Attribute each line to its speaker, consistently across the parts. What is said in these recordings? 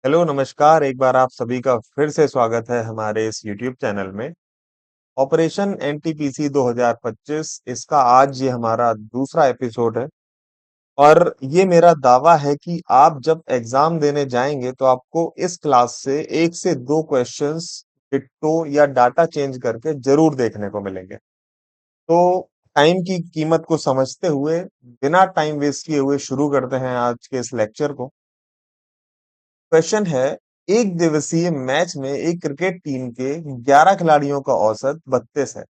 Speaker 1: Hello नमस्कार। एक बार आप सभी का फिर से स्वागत है हमारे इस यूट्यूब चैनल में। ऑपरेशन एनटीपीसी 2025 इसका आज ये हमारा दूसरा एपिसोड है। और ये मेरा दावा है कि आप जब एग्जाम देने जाएंगे तो आपको इस क्लास से एक से दो क्वेश्चंस डिट्टो या डाटा चेंज करके जरूर देखने को मिलेंगे। तो टाइम की कीमत को समझते हुए बिना टाइम वेस्ट किए हुए शुरू करते हैं आज के इस लेक्चर को। क्वेश्चन है, एक दिवसीय मैच में एक क्रिकेट टीम के 11 खिलाड़ियों का औसत 32 है।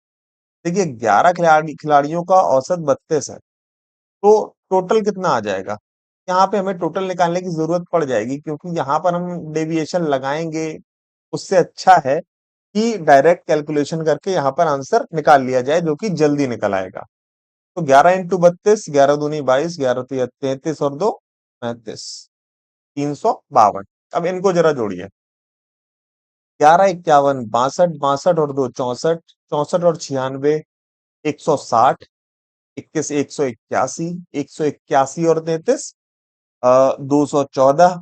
Speaker 1: देखिए, 11 खिलाड़ियों का औसत 32 है, तो टोटल कितना आ जाएगा? यहाँ पे हमें टोटल निकालने की जरूरत पड़ जाएगी, क्योंकि यहाँ पर हम डेविएशन लगाएंगे। उससे अच्छा है कि डायरेक्ट कैलकुलेशन करके यहाँ पर आंसर निकाल लिया जाए, जो कि जल्दी निकल आएगा। तो 11 इंटू 32, 11 दूनी 22, 11 तिया 33 और 2 35, 352। अब इनको जरा जोड़िए। 11 51 62, 62 और 2 64, 64 और 96 160, 21 181, 181 और 33 214,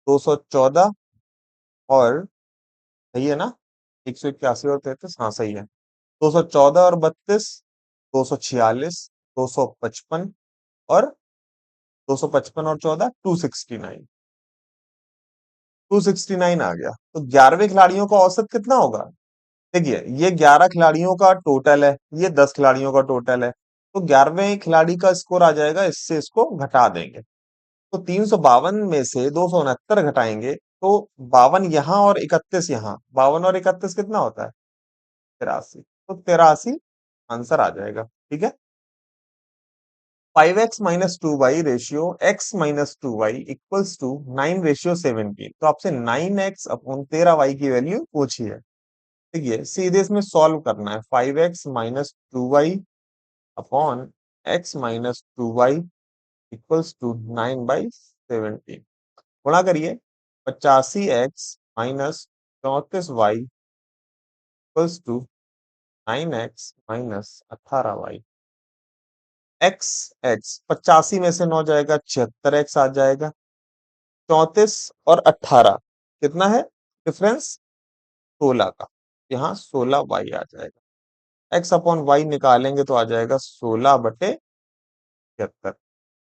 Speaker 1: 214 और सही है ना? 181 और 33, हाँ सही है। 214 और 32, 246, 255 और 255 और 14 269, 269 आ गया। तो 11वें खिलाड़ियों का औसत कितना होगा? देखिए, ये 11 खिलाड़ियों का टोटल है, ये 10 खिलाड़ियों का टोटल है। तो 11वें खिलाड़ी का स्कोर आ जाएगा, इससे इसको घटा देंगे। तो 352 में से 269 घटाएंगे तो 52 यहाँ और 31 यहाँ, 52 और 31 कितना होता है? 83। तो 83 आंसर आ जाएगा। ठीक है। 5x minus two y ratio x minus two y equals to 9:17। तो आपसे 9x अपॉन 13y की वैल्यू पूछी है। देखिए, सीधे इसमें सॉल्व करना है। 5x minus two y upon x minus two y equals to 9/17। गुणा करिए। 85x minus 34y equals to 9x minus 18y। x x 85 में से 9 जाएगा, 76x आ जाएगा। 34 और 18 कितना है डिफरेंस? 16 का। यहाँ 16y आ जाएगा। x अपॉन वाई निकालेंगे तो आ जाएगा 16/76।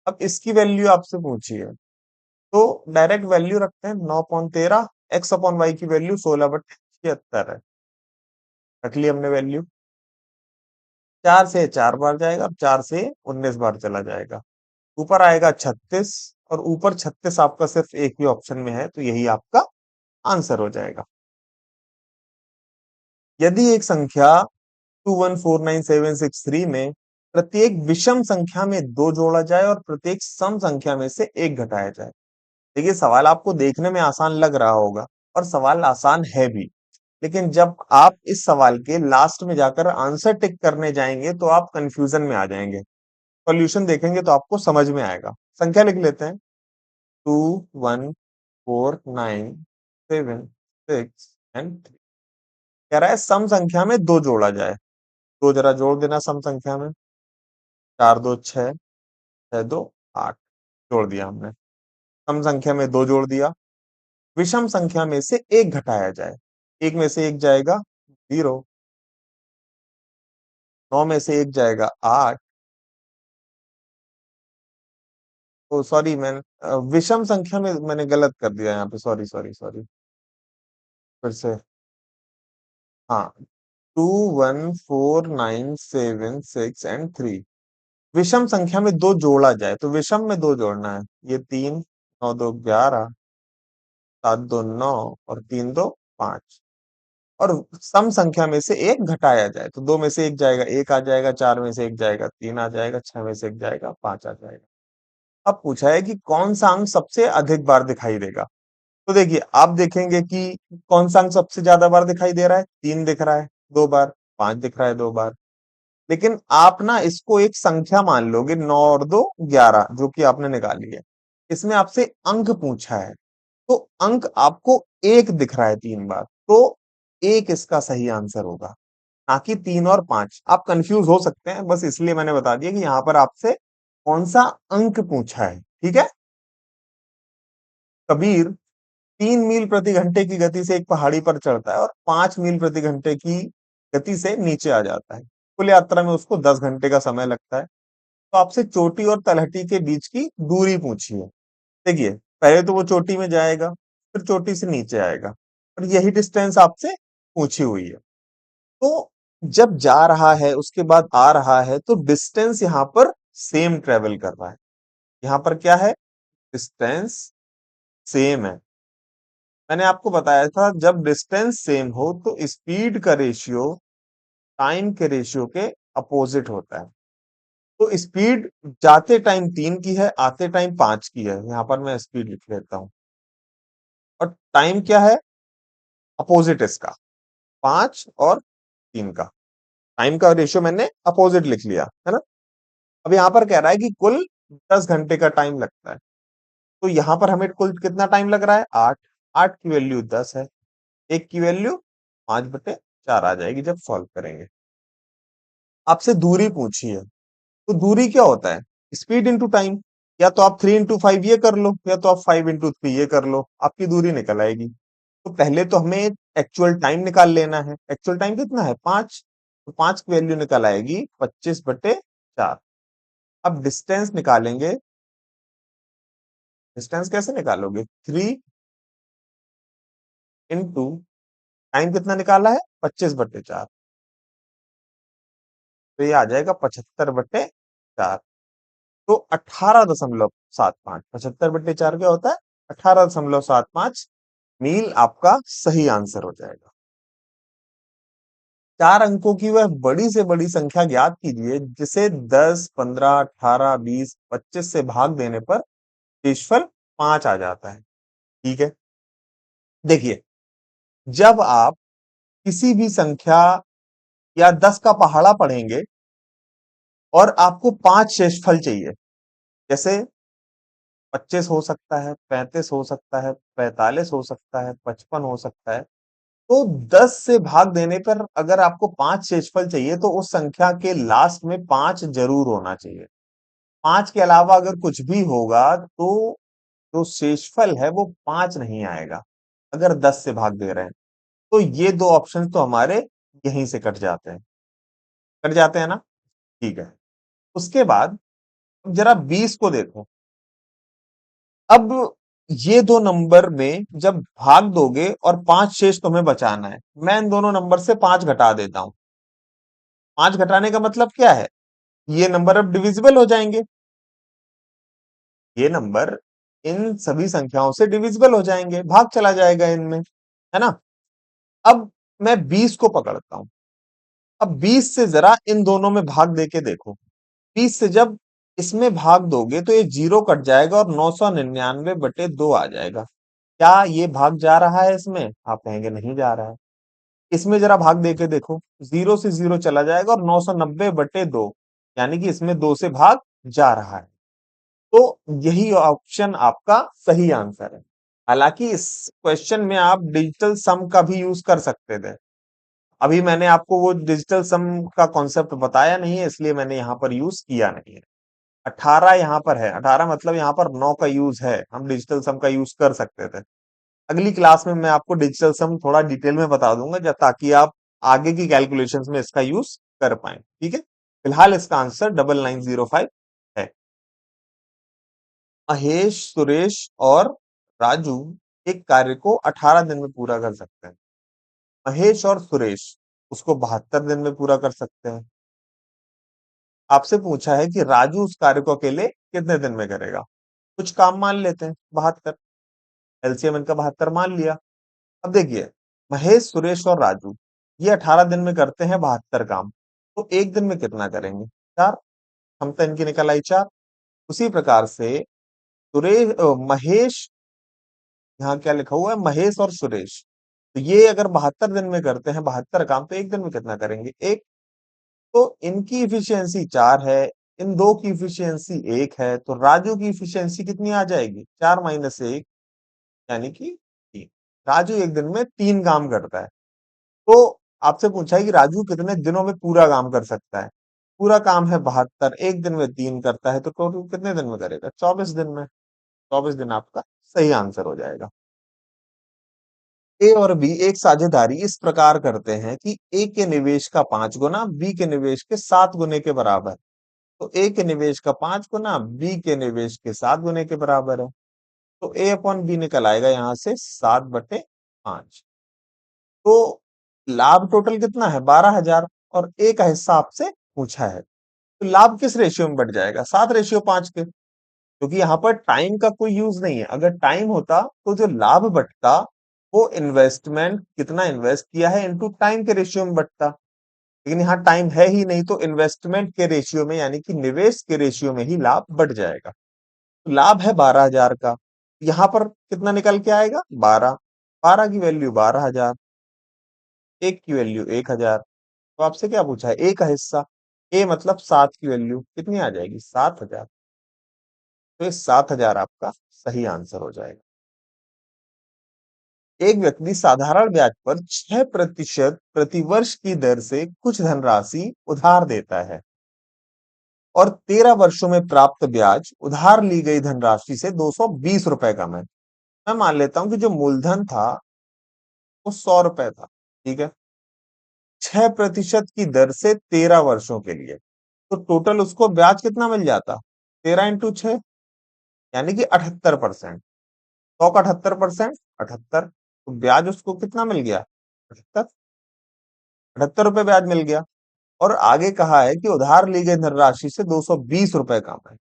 Speaker 1: अब इसकी वैल्यू आपसे पूछी है, तो डायरेक्ट वैल्यू रखते हैं। 9/13, एक्स अपॉन वाई की वैल्यू 16/76 है। रख ली हमने वैल्यू। 4 से 4 बार जाएगा और 4 से 19 बार चला जाएगा। ऊपर आएगा 36, और ऊपर 36 आपका सिर्फ एक ही ऑप्शन में है, तो यही आपका आंसर हो जाएगा। यदि एक संख्या 2149763 में प्रत्येक विषम संख्या में दो जोड़ा जाए और प्रत्येक सम संख्या में से एक घटाया जाए। देखिए, सवाल आपको देखने में आसान लग रहा होगा, और सवाल आसान है भी। लेकिन जब आप इस सवाल के लास्ट में जाकर आंसर टिक करने जाएंगे तो आप कंफ्यूजन में आ जाएंगे। सॉल्यूशन देखेंगे तो आपको समझ में आएगा। संख्या लिख लेते हैं। 2149763 कह रहा है सम संख्या में दो जोड़ा जाए। दो जरा जोड़ देना सम संख्या में। 4 2 6, 6 2 8, जोड़ दिया हमने। सम संख्या में दो जोड़ दिया। विषम संख्या में से एक घटाया जाए। एक में से एक जाएगा 0, 9 में से एक जाएगा 8। ओ सॉरी, मैं विषम संख्या में मैंने गलत कर दिया यहाँ पे। सॉरी सॉरी सॉरी, फिर से। हाँ, 2149763 विषम संख्या में दो जोड़ा जाए, तो विषम में दो जोड़ना है। ये 3, 9 2 11, 7 2 9 और 3 2 5। और सम संख्या में से एक घटाया जाए, तो दो में से एक जाएगा, एक आ जाएगा। चार में से एक जाएगा, तीन आ जाएगा। छह में से एक जाएगा, पांच आ जाएगा। अब पूछा है कि कौन सा अंक सबसे अधिक बार दिखाई देगा। तो देखिए, आप देखेंगे कि कौन सा अंक सबसे ज्यादा बार दिखाई दे रहा है। 3 दिख रहा है 2 बार, 5 दिख रहा है 2 बार। लेकिन आप ना इसको एक संख्या मान लोगे, 9 और 2 11, जो कि आपने निकाली है। इसमें आपसे अंक पूछा है, तो अंक आपको एक दिख रहा है 3 बार, तो एक इसका सही आंसर होगा, ना कि 3 और 5। आप कंफ्यूज हो सकते हैं, बस इसलिए मैंने बता दिया कि यहाँ पर आपसे कौन सा अंक पूछा है। ठीक है। कबीर 3 मील प्रति घंटे की गति से एक पहाड़ी पर चढ़ता है और 5 मील प्रति घंटे की गति से नीचे आ जाता है। कुल यात्रा में उसको 10 घंटे का समय लगता है। तो आपसे चोटी और तलहटी के बीच की दूरी पूछिए। देखिए, पहले तो वो चोटी में जाएगा, फिर चोटी से नीचे आएगा, और यही डिस्टेंस आपसे पूछी हुई है। तो जब जा रहा है उसके बाद आ रहा है, तो डिस्टेंस यहाँ पर सेम ट्रेवल कर रहा है। यहाँ पर क्या है? डिस्टेंस सेम है। मैंने आपको बताया था जब डिस्टेंस सेम हो तो स्पीड का रेशियो टाइम के रेशियो के अपोजिट होता है। तो स्पीड जाते टाइम 3 की है, आते टाइम 5 की है। यहां पर मैं स्पीड लिख लेता हूं। और टाइम क्या है? अपोजिट इसका, 5 और 3 का। टाइम का रेशियो मैंने अपोजिट लिख लिया है ना। अब यहां पर कह रहा है कि कुल 10 घंटे का टाइम लगता है। तो यहां पर हमें कुल कितना टाइम लग रहा है? 8। 8 की वैल्यू 10 है, एक की वैल्यू 5/4 आ जाएगी जब सॉल्व करेंगे। आपसे दूरी पूछी है, तो दूरी क्या होता है? Speed into time. या तो आप 3 into 5 ये कर लो, या तो आप 5 into 3 ये कर लो, आपकी दूरी निकल आएगी। तो पहले तो हमें एक्चुअल टाइम निकाल लेना है। एक्चुअल टाइम कितना है? 5। तो 5 की वैल्यू निकल आएगी 25/4। अब डिस्टेंस निकालेंगे। डिस्टेंस कैसे निकालोगे? 3 into टाइम कितना निकाला है? 25/4। तो ये आ जाएगा 75/4। तो 18.75। 75/4 क्या होता है? 18.75 मील आपका सही आंसर हो जाएगा। 4 अंकों की वह बड़ी से बड़ी संख्या ज्ञात कीजिए जिसे 10, 15, 18, 20, 25 से भाग देने पर शेषफल 5 आ जाता है। ठीक है, देखिए, जब आप किसी भी संख्या या 10 का पहाड़ा पढ़ेंगे और आपको 5 शेषफल चाहिए, जैसे 25 हो सकता है, 35 हो सकता है, 45 हो सकता है, 55 हो सकता है, तो 10 से भाग देने पर अगर आपको 5 शेषफल चाहिए तो उस संख्या के लास्ट में 5 जरूर होना चाहिए। 5 के अलावा अगर कुछ भी होगा तो जो शेषफल है वो 5 नहीं आएगा, अगर 10 से भाग दे रहे हैं। तो ये दो ऑप्शन तो हमारे यहीं से कट जाते हैं। कट जाते हैं ना? ठीक है। उसके बाद जरा 20 को देखो। अब ये दो नंबर में जब भाग दोगे और 5 शेष तुम्हें बचाना है, मैं इन दोनों नंबर से 5 घटा देता हूं। 5 घटाने का मतलब क्या है? ये नंबर अब डिविजिबल हो जाएंगे। ये नंबर इन सभी संख्याओं से डिविजिबल हो जाएंगे, भाग चला जाएगा इनमें, है ना। अब मैं 20 को पकड़ता हूं। अब 20 से जरा इन दोनों में भाग देके देखो। 20 से जब इसमें भाग दोगे तो ये जीरो कट जाएगा और 999/2 आ जाएगा। क्या ये भाग जा रहा है इसमें? आप कहेंगे नहीं जा रहा है। इसमें जरा भाग देके देखो, 0 से 0 चला जाएगा और 990/2, यानी कि इसमें 2 से भाग जा रहा है। तो यही ऑप्शन आपका सही आंसर है। हालांकि इस क्वेश्चन में आप डिजिटल सम का भी यूज कर सकते थे। अभी मैंने आपको वो डिजिटल सम का कॉन्सेप्ट बताया नहीं है, इसलिए मैंने यहाँ पर यूज किया नहीं है। 18 यहाँ पर है, 18 मतलब यहाँ पर 9 का यूज है, हम डिजिटल सम का यूज कर सकते थे। अगली क्लास में मैं आपको डिजिटल सम थोड़ा डिटेल में बता दूंगा, ताकि आप आगे की कैलकुलेशंस में इसका यूज कर पाए। ठीक है, फिलहाल इसका आंसर 9905 है। महेश, सुरेश और राजू एक कार्य को 18 दिन में पूरा कर सकते हैं। महेश और सुरेश उसको 72 दिन में पूरा कर सकते हैं। आपसे पूछा है कि राजू उस कार्य को अकेले कितने दिन में करेगा। कुछ काम मान लेते हैं, 72। एलसीएम इनका 72 मान लिया। अब देखिए, महेश, सुरेश और राजू ये 18 दिन में करते हैं 72 काम। तो एक दिन में कितना करेंगे? 4। क्षमता इनकी निकल आई 4। उसी प्रकार से महेश, यहाँ क्या लिखा हुआ है? महेश और सुरेश, तो ये अगर 72 दिन में करते हैं 72 काम, तो एक दिन में कितना करेंगे? एक। तो इनकी इफिशियंसी 4 है, इन दो की इफिशियंसी 1 है, तो राजू की इफिशियंसी कितनी आ जाएगी? 4 - 1, यानी कि 3। राजू एक दिन में 3 काम करता है। तो आपसे पूछा है कि राजू कितने दिनों में पूरा काम कर सकता है। पूरा काम है 72, एक दिन में 3 करता है, तो टोटल कितने दिन में करेगा? 24 दिन में। 24 दिन आपका सही आंसर हो जाएगा। ए और बी एक साझेदारी इस प्रकार करते हैं कि ए के निवेश का 5 गुना बी के निवेश के 7 गुने के बराबर। तो ए के निवेश का 5 गुना बी के निवेश के 7 गुने के बराबर है। तो ए अपॉन बी निकल आएगा यहाँ से 7/5। तो लाभ टोटल कितना है? 12,000। और ए का हिस्सा आपसे पूछा है, तो लाभ किस रेशियो में बढ़ जाएगा? 7/5 के। क्योंकि यहाँ पर टाइम का कोई यूज नहीं है। अगर टाइम होता तो जो लाभ बटता वो इन्वेस्टमेंट कितना इन्वेस्ट किया है इनटू टाइम के रेशियो में बटता। लेकिन यहाँ टाइम है ही नहीं, तो इन्वेस्टमेंट के रेशियो में यानी कि निवेश के रेशियो में ही लाभ बढ़ जाएगा। तो लाभ है 12,000 का, यहाँ पर कितना निकल के आएगा? 12। 12 की वैल्यू 12,000, एक की वैल्यू 1,000। तो आपसे क्या पूछा है? ए का हिस्सा। ए मतलब 7 की वैल्यू कितनी आ जाएगी? 7,000। तो ये 7,000 आपका सही आंसर हो जाएगा। एक व्यक्ति साधारण ब्याज पर 6% प्रतिवर्ष की दर से कुछ धनराशि उधार देता है और 13 वर्षों में प्राप्त ब्याज उधार ली गई धनराशि से 220 रुपए कम है। मैं मान लेता हूं कि जो मूलधन था वो 100 रुपए था। ठीक है। 6% की दर से 13 वर्षों के लिए, तो टोटल उसको ब्याज कितना मिल जाता? 13 × 6 यानी कि 78%। 100 का 78%, 78। तो ब्याज उसको कितना मिल गया? 78। 78 रुपए ब्याज मिल गया। और आगे कहा है कि उधार ली गई धनराशि से 220 रुपए कम है।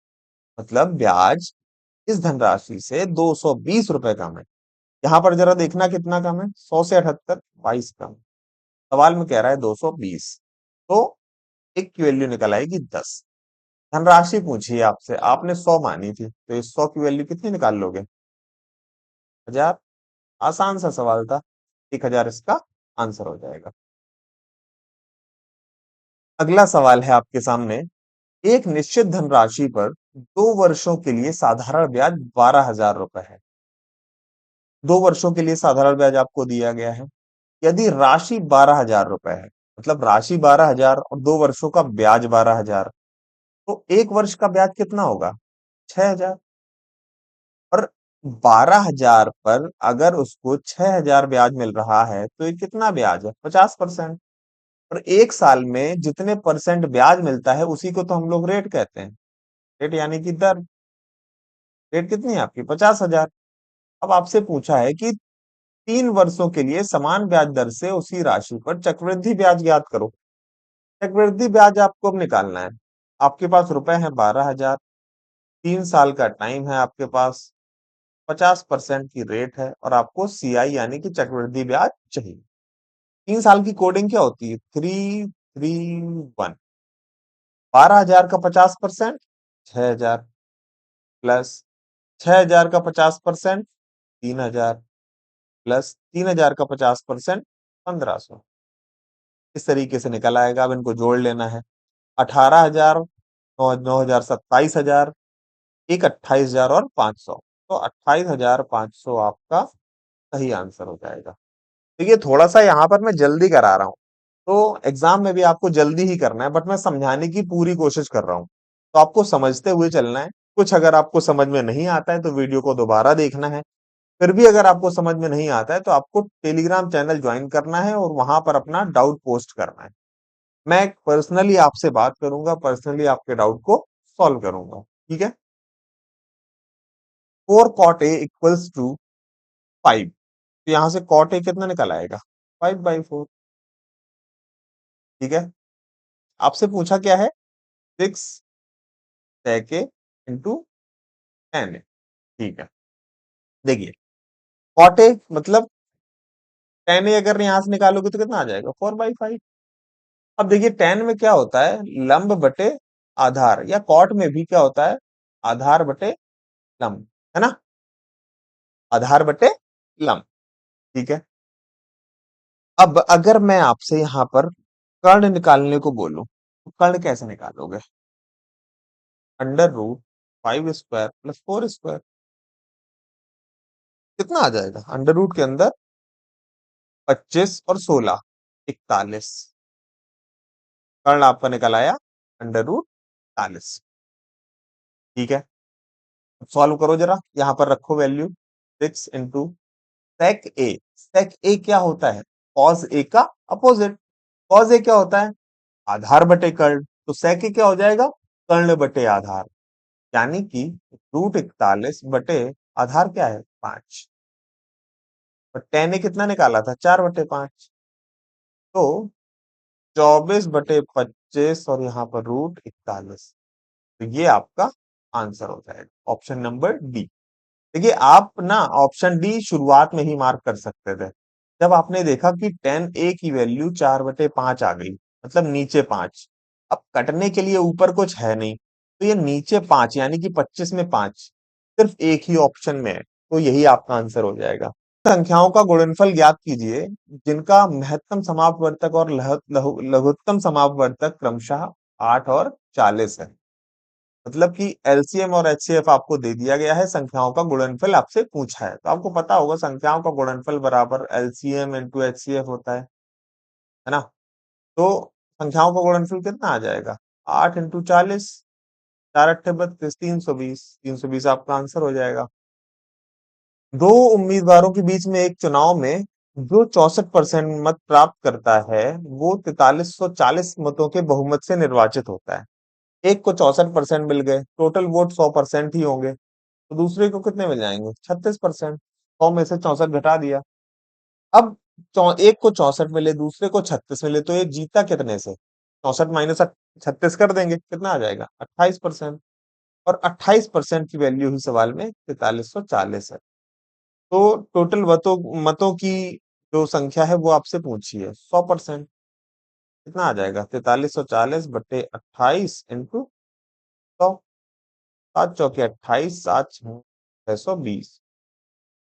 Speaker 1: मतलब ब्याज इस धनराशि से 220 रुपए कम है। यहां पर जरा देखना कितना कम है? 100 से 78, 22 कम। सवाल में कह रहा है 220। तो एक की वैल्यू निकल आएगी 10। धनराशि पूछी है आपसे, आपने 100 मानी थी, तो इस 100 की वैल्यू कितनी निकाल लोगे? 1,000। आसान सा सवाल था। 1,000 इसका आंसर हो जाएगा। अगला सवाल है आपके सामने। एक निश्चित धनराशि पर 2 वर्षों के लिए साधारण ब्याज 12,000 रुपए है। 2 वर्षों के लिए साधारण ब्याज आपको दिया गया है। यदि राशि 12,000 रुपए है, मतलब राशि 12,000 और 2 वर्षों का ब्याज 12,000, तो 1 वर्ष का ब्याज कितना होगा? 6,000। और 12,000 पर अगर उसको 6,000 ब्याज मिल रहा है तो ये कितना ब्याज है? 50%। और 1 साल में जितने परसेंट ब्याज मिलता है उसी को तो हम लोग रेट कहते हैं। रेट यानी कि दर। रेट कितनी है आपकी? 50,000। अब आपसे पूछा है कि 3 वर्षों के लिए समान ब्याज दर से उसी राशि पर चक्रवृद्धि ब्याज ज्ञात करो। चक्रवृद्धि ब्याज आपको अब निकालना है। आपके पास रुपए हैं 12,000, 3 साल का टाइम है आपके पास, 50% की रेट है और आपको सीआई यानी कि चक्रवृद्धि ब्याज चाहिए। 3 साल की कोडिंग क्या होती है? 3, 3, 1। 12,000 का 50%, 6,000, प्लस 6,000 का 50%, 3,000, प्लस 3,000 का 50%, 1,500। इस तरीके से निकल आएगा। अब इनको जोड़ लेना है। 18,000, 9,000, 27,000, एक 28,000 और 500। तो 28,500 आपका सही आंसर हो जाएगा। तो ये थोड़ा सा यहाँ पर मैं जल्दी करा रहा हूँ। तो एग्जाम में भी आपको जल्दी ही करना है, बट मैं समझाने की पूरी कोशिश कर रहा हूँ। तो आपको समझते हुए चलना है। कुछ अगर आपको समझ में नहीं आता है तो वीडियो को दोबारा देखना है। फिर भी अगर आपको समझ में नहीं आता है तो आपको टेलीग्राम चैनल ज्वाइन करना है और वहां पर अपना डाउट पोस्ट करना है। मैं पर्सनली आपसे बात करूंगा, पर्सनली आपके डाउट को सॉल्व करूंगा। ठीक है। 4 cot a = 5। तो यहां से कॉट ए कितना निकल आएगा? 5/4। ठीक है। आपसे पूछा क्या है? 6 sec a × 10 a। ठीक है। देखिए, कॉट ए मतलब 10 a अगर यहां से निकालोगे तो कितना आ जाएगा? 4/5। अब देखिए 10 में क्या होता है? लंब बटे आधार, या कॉट में भी क्या होता है? आधार बटे लंब, है ना? आधार बटे लंब। ठीक है। अब अगर मैं आपसे यहां पर कर्ण निकालने को बोलूं तो कर्ण कैसे निकालोगे? √5² + 4²। कितना आ जाएगा? अंडर रूट के अंदर 25 और 16, 41। कर्ण आपका निकल आया √41। ठीक है। सॉल्व करो जरा, यहाँ पर रखो वैल्यू। 6 इंटू सेक ए क्या होता है? कॉस ए का अपोजिट। कॉस ए क्या होता है? आधार बटे कर्ण। तो सेक ए क्या हो जाएगा? कर्ण बटे आधार। यानी कि √41 बटे आधार क्या है? 5। और टेन ए कितना निकाला था? 4/5। तो 24/25 और यहाँ पर √41। तो ये आपका आंसर हो जाएगा, ऑप्शन नंबर डी। देखिए आप ना ऑप्शन डी शुरुआत में ही मार्क कर सकते थे। जब आपने देखा कि 10a की वैल्यू 4/5 आ गई, मतलब नीचे 5। अब कटने के लिए ऊपर कुछ है नहीं, तो ये नीचे 5 यानी कि 25 में 5 सिर्फ एक ही ऑप्शन में है, तो यही आपका आंसर हो जाएगा। संख्याओं का गुणनफल ज्ञात कीजिए जिनका महत्तम समापवर्तक और लघुत्तम समापवर्तक क्रमशः 8 और 40 है। मतलब कि एलसीएम और एचसीएफ आपको दे दिया गया है, संख्याओं का गुणनफल आपसे पूछा है, तो आपको पता होगा संख्याओं का गुणनफल बराबर एलसीएम इंटू एचसीएफ होता है ना? तो संख्याओं का गुणनफल कितना आ जाएगा? 8 इंटू 40, 4 अट्ठे 32, 320। 320 आपका आंसर हो जाएगा। दो उम्मीदवारों के बीच में एक चुनाव में जो 64% मत प्राप्त करता है वो 4340 मतों के बहुमत से निर्वाचित होता है। एक को 64% मिल गए, टोटल वोट 100% ही होंगे, तो दूसरे को कितने मिल जाएंगे? 36%। 100 में से 64 घटा दिया। अब एक को 64 मिले, दूसरे को 36 मिले, तो ये जीता कितने से? 64 माइनस 36 कर देंगे, कितना आ जाएगा? 28%। और 28% की वैल्यू ही सवाल में 4340 है। तो टोटल मतों मतों की जो संख्या है वो आपसे पूछी है 100%। कितना आ जाएगा? 4340/28 इंटू 100। 7 चौके 28, 7 6 20।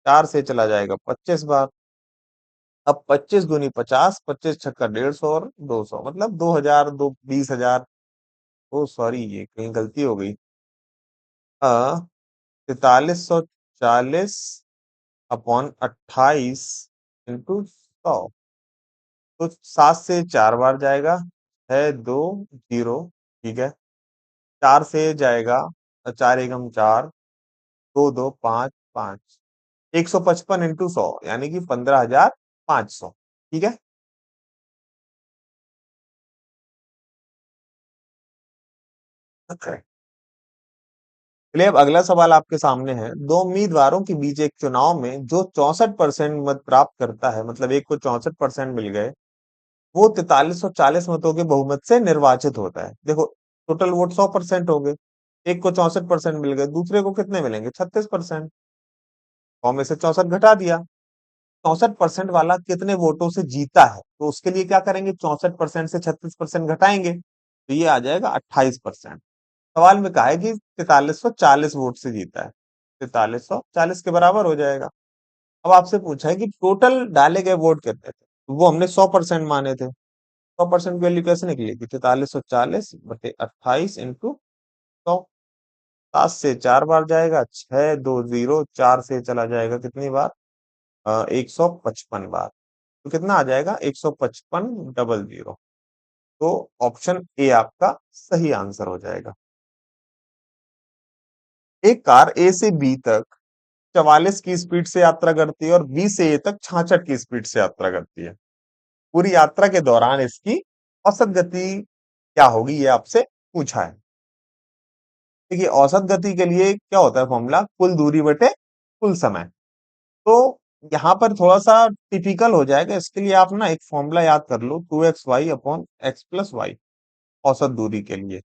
Speaker 1: 4 से चला जाएगा 25 बार। अब 25 दूनी 50, 25 छक्का 150 और 200, मतलब 2000, 20,000। ओ सॉरी, ये कहीं गलती हो गई। 4340/28 इंटू 100। तो 7 से 4 बार जाएगा, 6 2 0। ठीक है। 4 से जाएगा, 4 एकम 4, 2 2 5 5। 155 इंटू 100 यानी कि 15,500। ठीक है। अच्छा। चलिए अब अगला सवाल आपके सामने है। दो उम्मीदवारों के बीच एक चुनाव में जो 64% मत प्राप्त करता है, मतलब एक को 64% मिल गए, वो 4340 मतों के बहुमत से निर्वाचित होता है। देखो टोटल वोट 100% हो गए, एक को 64% मिल गए, दूसरे को कितने मिलेंगे? 36%। 100 में से 64 घटा दिया। 64% वाला कितने वोटों से जीता है, तो उसके लिए क्या करेंगे? 64% से 36% घटाएंगे, तो ये आ जाएगा 28%। सवाल में कहा है कि 4340 वोट से जीता है, 4340 के बराबर हो जाएगा। अब आपसे पूछा है कि टोटल डाले गए वोट कितने थे, तो वो हमने 100% माने थे। 100% वैल्यू कैसे निकलेगी? 4340/28 इंटू 100। 7 से 4 बार जाएगा, 6 2 0। 4 से चला जाएगा कितनी बार? 155 बार। तो कितना आ जाएगा? 155 0 0। तो ऑप्शन ए आपका सही आंसर हो जाएगा। एक कार ए से बी तक 44 की स्पीड से यात्रा करती है और बी से ए तक 66 की स्पीड से यात्रा करती है। पूरी यात्रा के दौरान इसकी औसत गति क्या होगी, ये आपसे पूछा है। देखिए औसत गति के लिए क्या होता है फॉर्मूला? कुल दूरी बटे कुल समय। तो यहाँ पर थोड़ा सा टिपिकल हो जाएगा, इसके लिए आप ना एक फॉर्मूला याद कर लो, 2xy/x+y, औसत दूरी के लिए।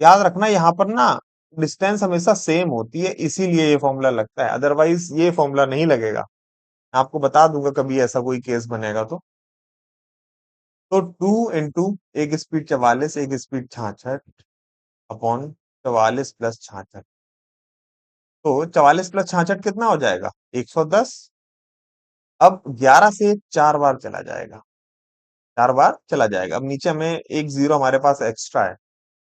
Speaker 1: याद रखना यहाँ पर ना डिस्टेंस हमेशा सेम होती है, इसीलिए ये फॉर्मूला लगता है, अदरवाइज ये फॉर्मूला नहीं लगेगा। मैं आपको बता दूंगा कभी ऐसा कोई केस बनेगा तो 2 इंटू एक स्पीड 44, एक स्पीड 66 अपॉन 44 + 66। तो 44 + 66 कितना हो जाएगा? 110। अब 11 से 4 बार चला जाएगा, 4 बार चला जाएगा। अब नीचे में एक जीरो हमारे पास एक्स्ट्रा है, तो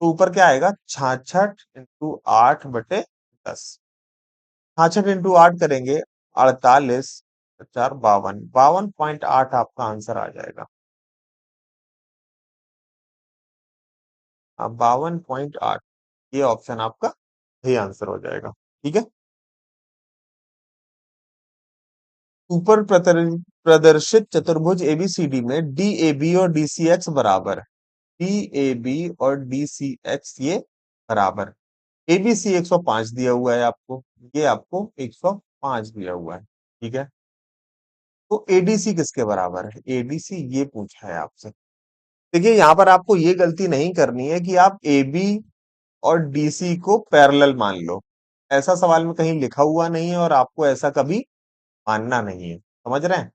Speaker 1: ऊपर क्या आएगा? 66 इंटू 8/10। 66 इंटू 8 करेंगे, 48 × 4 = 52। 52.8 आपका आंसर आ जाएगा। अब 52.8 ये ऑप्शन आपका यही आंसर हो जाएगा। ठीक है। ऊपर प्रदर्शित चतुर्भुज एबीसीडी में डी ए बी और डी सी एक्स बराबर है। डी ए बी और डी सी एक्स ये बराबर। एबीसी 105 दिया हुआ है आपको, ये आपको 105 दिया हुआ है। ठीक है। तो एडीसी किसके बराबर है? एडीसी ये पूछा है आपसे। देखिए यहाँ पर आपको ये गलती नहीं करनी है कि आप ए बी और डीसी को पैरेलल मान लो। ऐसा सवाल में कहीं लिखा हुआ नहीं है और आपको ऐसा कभी मानना नहीं है। समझ रहे हैं?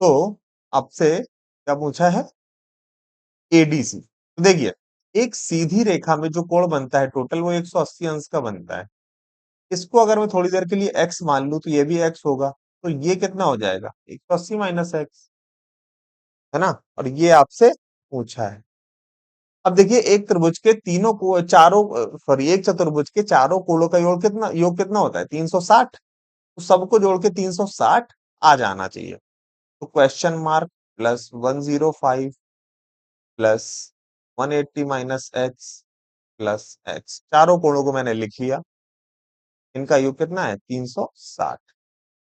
Speaker 1: तो आपसे क्या पूछा है? एडीसी। तो देखिए, एक सीधी रेखा में जो कोण बनता है टोटल वो 180 अंश का बनता है। इसको अगर मैं थोड़ी देर के लिए एक्स मान लूं तो ये भी एक्स होगा। तो ये कितना हो जाएगा? 180 माइनस एक्स, है ना? और ये आपसे पूछा है। अब देखिए, एक त्रिभुज के तीनों को चारों सॉरी एक चतुर्भुज के चारों कोणों का योग कितना होता है? 360। तो सबको जोड़ के 360 आ जाना चाहिए। तो question mark plus 105 plus 180 minus x plus x, चारों कोणों को मैंने लिख लिया। इनका योग कितना है? 360।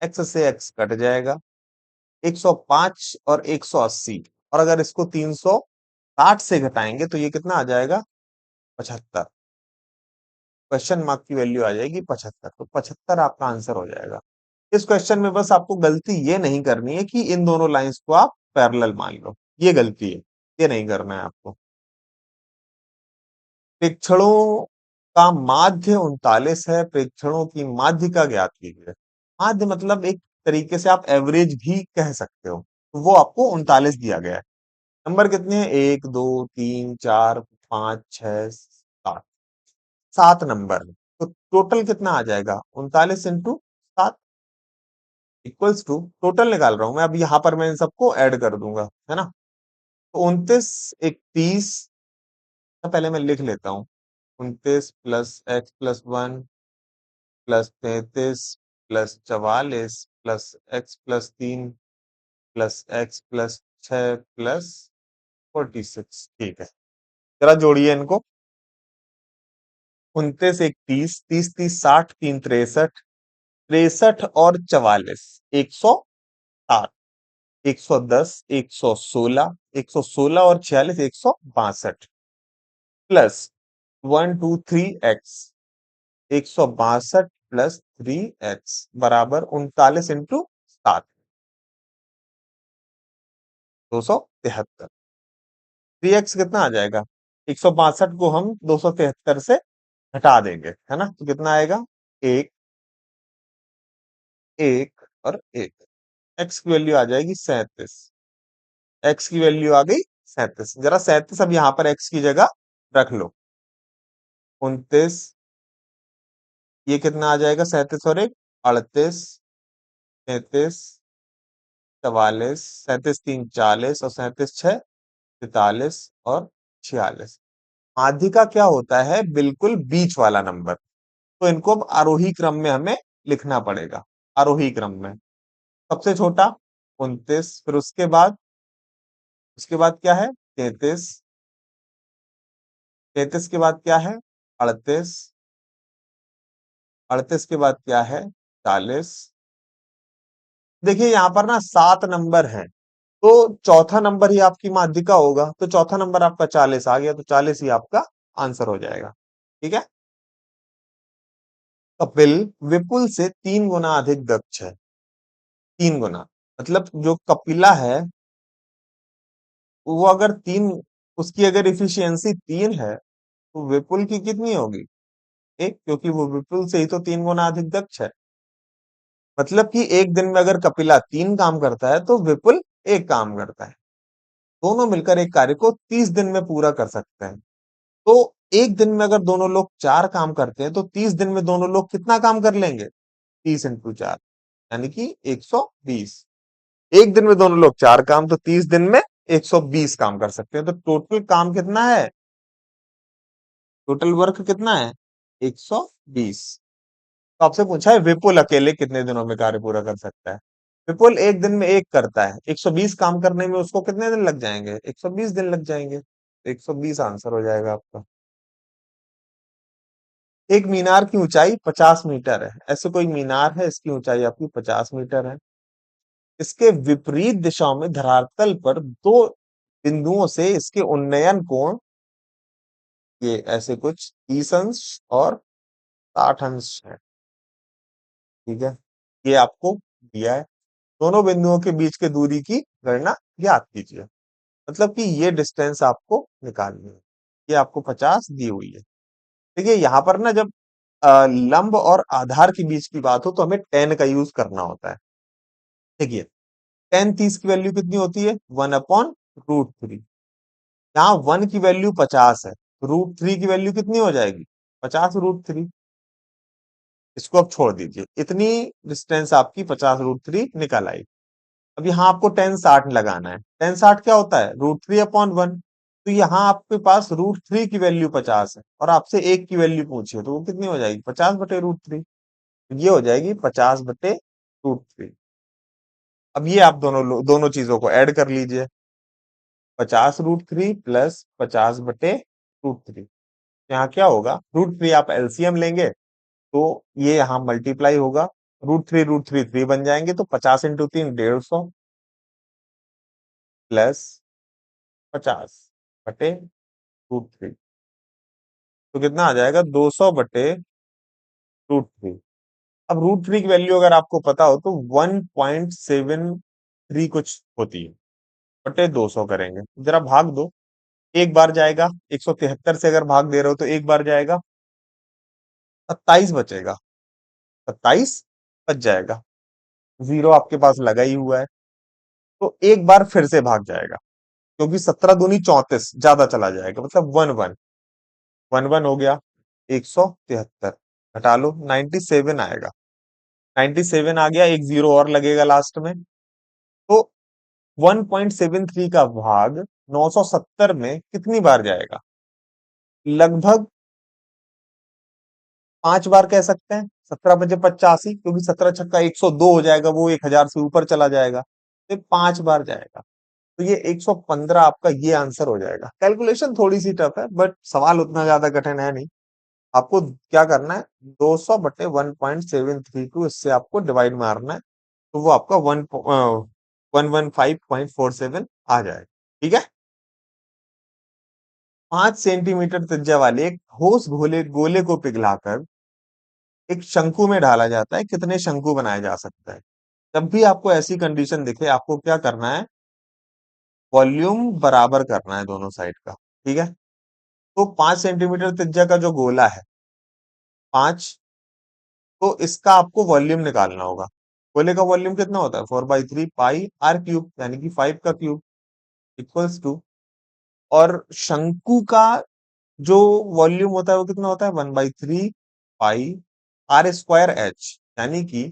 Speaker 1: एक्स से एक्स कट जाएगा, 105 और 180। और अगर इसको 360 से घटाएंगे तो ये कितना आ जाएगा? 75। क्वेश्चन मार्क की वैल्यू आ जाएगी 75। तो 75 आपका आंसर हो जाएगा। इस क्वेश्चन में बस आपको गलती ये नहीं करनी है कि इन दोनों लाइंस को आप पैरेलल मान लो, ये गलती है, ये नहीं करना है आपको। प्रेक्षणों का माध्य 39 है, प्रेक्षणों की माध्यिका ज्ञात कीजिए। माध्य मतलब एक तरीके से आप एवरेज भी कह सकते हो। तो वो आपको 39 दिया गया है। नंबर कितने हैं? 1 2 3 4 5 6 7, 7 नंबर है। तो टोटल कितना आ जाएगा? 39 इंटू 7 इक्वल्स टू, टोटल निकाल रहा हूं मैं, अब यहां पर मैं इन सबको ऐड कर दूंगा, है ना? तो 29 31, पहले मैं लिख लेता हूँ। 29 plus x plus 1 plus 33 plus 44 plus x plus 3 plus x plus 6 plus 46। ठीक है, जरा जोड़िए इनको। 29 एक 30, 30 30 60, 3 63, 63 और 44 160, 110 116, 116 और 46 162 प्लस 123 एक्स, 162 प्लस 3 एक्स बराबर 39 इंटू 7, 273। 3 एक्स कितना आ जाएगा? 162 को हम 273 से घटा देंगे, है ना? तो कितना आएगा? एक, एक और एक। एक्स की वैल्यू आ जाएगी 37। एक्स की वैल्यू आ गई 37। जरा 37 अब यहां पर एक्स की जगह रख लो। 29, ये कितना आ जाएगा? 37 और एक 38, 33, 44, 37 3 40 और 37 6 43 और 46। माध्यिका क्या होता है? बिल्कुल बीच वाला नंबर। तो इनको अब आरोही क्रम में हमें लिखना पड़ेगा। आरोही क्रम में सबसे छोटा 29, फिर उसके बाद क्या है? 33, 33 के बाद क्या है? 38, 38 के बाद क्या है? 40। देखिए यहाँ पर ना 7 नंबर हैं, तो चौथा नंबर ही आपकी माध्यिका होगा। तो चौथा नंबर आपका 40 आ गया, तो 40 ही आपका आंसर हो जाएगा। ठीक है। कपिल विपुल से 3 गुना अधिक दक्ष है। 3 गुना मतलब जो कपिला है वो अगर तीन, उसकी अगर इफिशियंसी 3 है तो विपुल की कितनी होगी? एक, क्योंकि वो विपुल से ही तो 3 गुना अधिक दक्ष है। मतलब कि एक दिन में अगर कपिला 3 काम करता है तो विपुल एक काम करता है। दोनों मिलकर एक कार्य को 30 दिन में पूरा कर सकते हैं। तो एक दिन में अगर दोनों लोग 4 काम करते हैं तो 30 दिन में दोनों लोग कितना काम कर लेंगे? 30 इंटू 4, यानी कि 120। एक दिन में दोनों लोग 4 काम, तो 30 दिन में 120 काम कर सकते हैं। तो टोटल काम कितना है? टोटल वर्क कितना है? 120। तो आपसे पूछा है विपुल अकेले कितने दिनों में कार्य पूरा कर सकता है? विपुल एक दिन में एक करता है, 120 काम करने में उसको कितने दिन लग जाएंगे? 120 दिन लग जाएंगे। 120 आंसर हो जाएगा आपका। एक मीनार की ऊंचाई 50 मीटर है, ऐसे कोई मीनार है, इसकी ऊंचाई आपकी 50 मीटर है। इसके विपरीत दिशाओं में धरातल पर दो बिंदुओं से इसके उन्नयन कोण, ये ऐसे कुछ 30 अंश और 60 अंश है। ठीक है, ये आपको दिया है। दोनों बिंदुओं के बीच के दूरी की गणना ज्ञात कीजिए। मतलब कि ये डिस्टेंस आपको निकालनी है। ये आपको 50 दी हुई है। देखिए यहाँ पर ना, जब लंब और आधार के बीच की बात हो तो हमें टेन का यूज करना होता है। देखिए, टेन 30 की वैल्यू कितनी होती है? 1/√3। यहाँ 1 की वैल्यू 50 है, √3 की वैल्यू कितनी हो जाएगी? 50√3। इसको अब छोड़ दीजिए, इतनी डिस्टेंस आपकी 50√3 निकल आई। अब यहाँ आपको टेन 60 लगाना है। टेन 60 क्या होता है? √3/1। तो यहाँ आपके पास √3 की वैल्यू 50 है और आपसे एक की वैल्यू पूछी है, तो वो कितनी हो जाएगी? 50/√3। ये हो जाएगी 50/√3। अब ये आप दोनों चीजों को ऐड कर लीजिए। 50√3 प्लस 50/√3। यहाँ क्या होगा? √3 आप एलसीएम लेंगे तो ये यहाँ मल्टीप्लाई होगा। √3 3 बन जाएंगे, तो 50 × 3 150 प्लस 50/√3। तो कितना आ जाएगा? 200/√3। अब √3 की वैल्यू अगर आपको पता हो तो 1.73 कुछ होती है, बटे 200 करेंगे, जरा भाग दो। एक बार जाएगा, 173 से अगर भाग दे रहे हो तो एक बार जाएगा, 27 बचेगा। 27 बच जाएगा, जीरो आपके पास लगा ही हुआ है। तो एक बार फिर से भाग जाएगा, क्योंकि 17 दूनी 34 ज्यादा चला जाएगा, मतलब 11 11 हो गया। 173 घटा लो, 97 आएगा। 97 आ गया, एक जीरो और लगेगा लास्ट में। तो 1.73 का भाग 970 में कितनी बार जाएगा? लगभग 5 बार कह सकते हैं। 17 × 5 = 85, क्योंकि 17 × 6 = 102 हो जाएगा, वो 1000 से ऊपर चला जाएगा, तो 5 बार जाएगा। तो ये 115 आपका ये आंसर हो जाएगा। कैलकुलेशन थोड़ी सी टफ है, बट सवाल उतना ज्यादा कठिन है नहीं। आपको क्या करना है? 200/1.732, इससे आपको डिवाइड मारना है, तो वो आपका 115.47 आ जाएगा। ठीक है। 5 सेंटीमीटर त्रिज्या वाले एक ठोस गोले गोले को पिघलाकर एक शंकु में ढाला जाता है, कितने शंकु बनाए जा सकता है? जब भी आपको ऐसी कंडीशन दिखे, आपको क्या करना है? वॉल्यूम बराबर करना है दोनों साइड का। ठीक है। तो 5 सेंटीमीटर त्रिज्या का जो गोला है, 5, तो इसका आपको वॉल्यूम निकालना होगा। गोले का वॉल्यूम कितना होता है? 4/3 पाई r³ यानी कि 5 का क्यूब इक्वल्स टू, और शंकु का जो वॉल्यूम होता है वो कितना होता है? 1/3 पाई r² h, यानी कि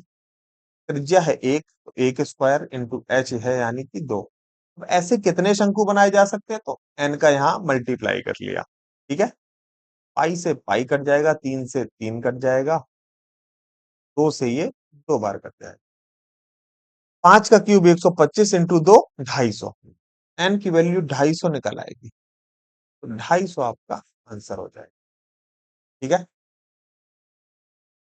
Speaker 1: त्रिज्या है एक, तो एक स्क्वायर इंटू एच है, यानी कि 2। अब ऐसे कितने शंकु बनाए जा सकते हैं? तो एन का यहाँ मल्टीप्लाई कर लिया। ठीक है। पाई से पाई कट जाएगा, 3 से 3 कट जाएगा, 2 से ये 2 बार कट जाएगा। 5 का क्यूब 125 इंटू 2 250। एन की वैल्यू 250 निकल आएगी, तो 250 आपका आंसर हो जाएगा। ठीक है।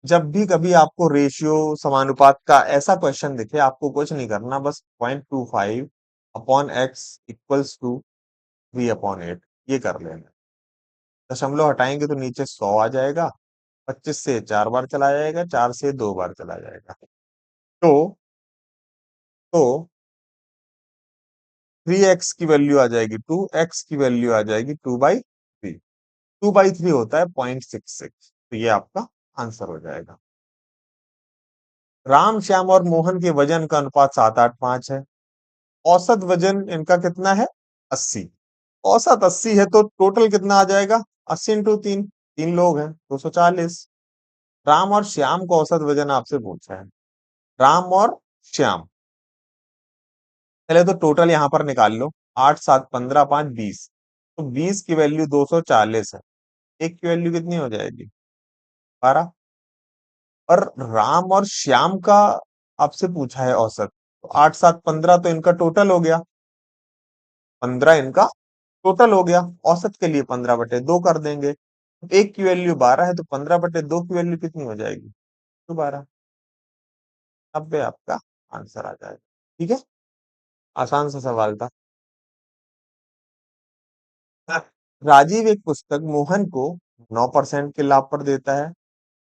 Speaker 1: जब भी कभी आपको रेशियो समानुपात का ऐसा क्वेश्चन दिखे, आपको कुछ नहीं करना, बस 0.25/x=3/8 ये कर लेना। दशमलव हटाएंगे तो नीचे 100 आ जाएगा। 25 से 4 बार चला जाएगा, 4 से 2 बार चला जाएगा। तो तो 3x की वैल्यू आ जाएगी 2x की वैल्यू आ जाएगी 2/3। 2/3 होता है 0.66, तो ये आपका आंसर हो जाएगा। राम, श्याम और मोहन के वजन का अनुपात 7-8-5 है। औसत वजन इनका कितना है? 80। औसत 80 है, तो टोटल कितना आ जाएगा? 80 × 3, 3 लोग हैं, 240। राम और श्याम का औसत वजन आपसे पूछा है। राम और श्याम, पहले तो टोटल यहां पर निकाल लो। 8 7 15 5 20, तो 20 की वैल्यू 240 है। एक की वैल्यू कितनी हो जाएगी? 12। और राम और श्याम का आपसे पूछा है औसत, तो 8 7 15 तो इनका टोटल हो गया, 15 इनका टोटल हो गया। औसत के लिए 15/2 कर देंगे, एक की वैल्यू 12 है तो 15/2 की वैल्यू कितनी हो जाएगी? तो 12। 90 आपका आंसर आ जाएगा। ठीक है, आसान सा सवाल था। राजीव एक पुस्तक मोहन को 9% के लाभ पर देता है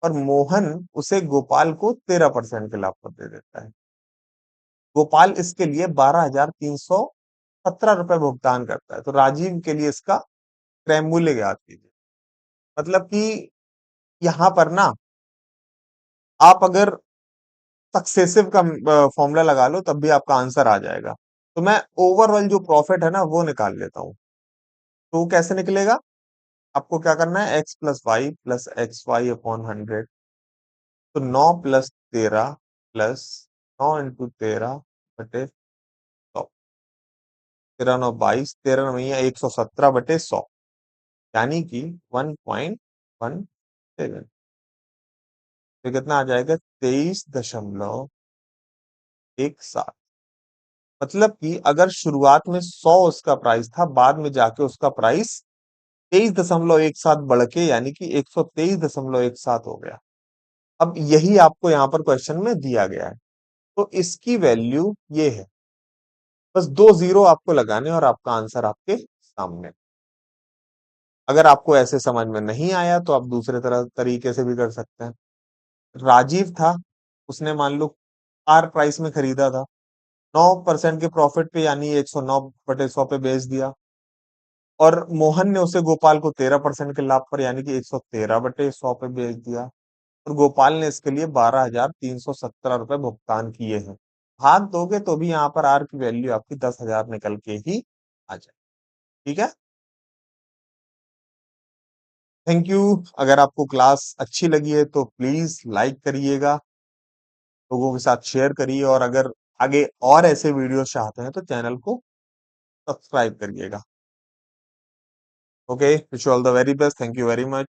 Speaker 1: और मोहन उसे गोपाल को 13% के लाभ पर दे देता है। गोपाल इसके लिए 12,317 रुपए भुगतान करता है, तो राजीव के लिए इसका क्रय मूल्य ज्ञात कीजिए। मतलब कि यहाँ पर ना आप अगर सक्सेसिव का फॉर्मूला लगा लो तब भी आपका आंसर आ जाएगा। तो मैं ओवरऑल जो प्रॉफिट है ना वो निकाल लेता हूँ। तो वो कैसे निकलेगा? आपको क्या करना है, x+y+xy/100। तो 9+13 + 9 × 13/100। 13×9 = 22, 13×9 = 117/100, यानी कि 1.17। तो कितना आ जाएगा? 23.17। मतलब कि अगर शुरुआत में 100 उसका प्राइस था, बाद में जाके उसका प्राइस 23.17 बढ़ के यानी कि 123.17 हो गया। अब यही आपको यहाँ पर क्वेश्चन में दिया गया है, तो इसकी वैल्यू ये है। बस 2 जीरो आपको लगाने और आपका आंसर आपके सामने। अगर आपको ऐसे समझ में नहीं आया तो आप दूसरे तरह तरीके से भी कर सकते हैं। राजीव था, उसने मान लो आर प्राइस में खरीदा था, 9% के प्रॉफिट पे यानी 109/100 पे बेच दिया, और मोहन ने उसे गोपाल को 13% के लाभ पर यानी कि 113/100 पे बेच दिया, और गोपाल ने इसके लिए 12,317 रुपए भुगतान किए हैं। भाग दोगे तो भी यहाँ पर आर की वैल्यू आपकी 10,000 निकल के ही आ जाए। ठीक है, थैंक यू। अगर आपको क्लास अच्छी लगी है तो प्लीज लाइक करिएगा, लोगों के साथ शेयर करिए, और अगर आगे और ऐसे वीडियो चाहते हैं तो चैनल को सब्सक्राइब करिएगा। Okay, wish you all the very best, thank you very much.